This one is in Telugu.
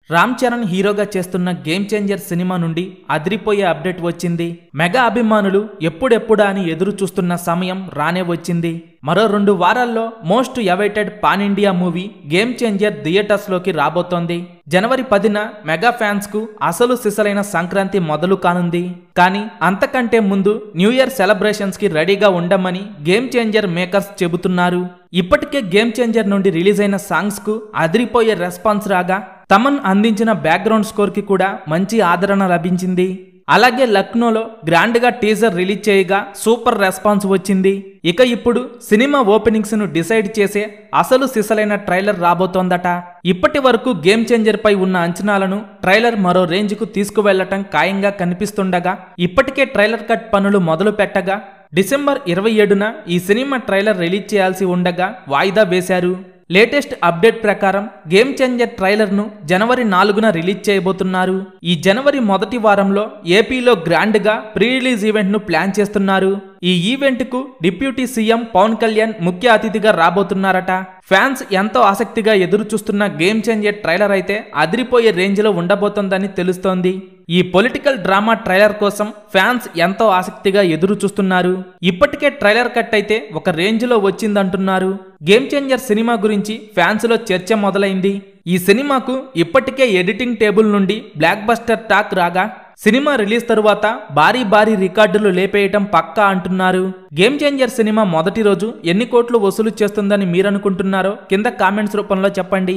రామ్ చరణ్ హీరోగా చేస్తున్న గేమ్ చేంజర్ సినిమా నుండి అదిరిపోయే అప్డేట్ వచ్చింది. మెగా అభిమానులు ఎప్పుడెప్పుడా అని ఎదురు చూస్తున్న సమయం రానే వచ్చింది. మరో 2 వారాల్లో most awaited pan India movie game changer theatres లోకి రాబోతోంది. జనవరి 10న మెగా ఫ్యాన్స్ కు అసలు సిసలైన సంక్రాంతి మొదలు కానుంది. కానీ అంతకంటే ముందు న్యూ ఇయర్ సెలబ్రేషన్స్ కి రెడీగా ఉండమని గేమ్ చేంజర్ మేకర్స్ చెబుతున్నారు. ఇప్పటికే గేమ్ చేంజర్ నుండి రిలీజ్ అయిన సాంగ్స్ కు అదిరిపోయే రెస్పాన్స్ రాగా తమన్ అందించిన బ్యాక్గ్రౌండ్ స్కోర్ కి కూడా మంచి ఆదరణ లభించింది. అలాగే లక్నోలో గ్రాండ్ గా టీజర్ రిలీజ్ చేయగా సూపర్ రెస్పాన్స్ వచ్చింది. ఇక ఇప్పుడు సినిమా ఓపెనింగ్స్ ను డిసైడ్ చేసే అసలు సిసలైన ట్రైలర్ రాబోతోందట. ఇప్పటి వరకు గేమ్ చేంజర్ పై ఉన్న అంచనాలను ట్రైలర్ మరో రేంజ్ కు తీసుకువెళ్లటం ఖాయంగా కనిపిస్తుండగా ఇప్పటికే ట్రైలర్ కట్ పనులు మొదలు పెట్టగా డిసెంబర్ 27న ఈ సినిమా ట్రైలర్ రిలీజ్ చేయాల్సి ఉండగా వాయిదా వేశారు. లేటెస్ట్ అప్డేట్ ప్రకారం గేమ్ చేంజర్ ట్రైలర్ ను జనవరి 4న రిలీజ్ చేయబోతున్నారు. ఈ జనవరి మొదటి వారంలో ఏపీలో గ్రాండ్ గా ప్రీ రిలీజ్ ఈవెంట్ ను ప్లాన్ చేస్తున్నారు. ఈ ఈవెంట్ కు డిప్యూటీ సీఎం పవన్ కళ్యాణ్ ముఖ్య అతిథిగా రాబోతున్నారట. ఫ్యాన్స్ ఎంతో ఆసక్తిగా ఎదురు చూస్తున్న గేమ్ చేంజర్ ట్రైలర్ అయితే అదిరిపోయే రేంజ్ లో ఉండబోతోందని తెలుస్తోంది. ఈ పొలిటికల్ డ్రామా ట్రైలర్ కోసం ఫ్యాన్స్ ఎంతో ఆసక్తిగా ఎదురు చూస్తున్నారు. ఇప్పటికే ట్రైలర్ కట్ అయితే ఒక రేంజ్ లో వచ్చిందంటున్నారు. గేమ్ చేంజర్ సినిమా గురించి ఫ్యాన్స్ లో చర్చ మొదలైంది. ఈ సినిమాకు ఇప్పటికే ఎడిటింగ్ టేబుల్ నుండి బ్లాక్ బస్టర్ టాక్ రాగా సినిమా రిలీజ్ తరువాత భారీ రికార్డులు లేపేయటం పక్కా అంటున్నారు. గేమ్ చేంజర్ సినిమా మొదటి రోజు ఎన్ని కోట్లు వసూలు చేస్తుందని మీరనుకుంటున్నారో కింద కామెంట్స్ రూపంలో చెప్పండి.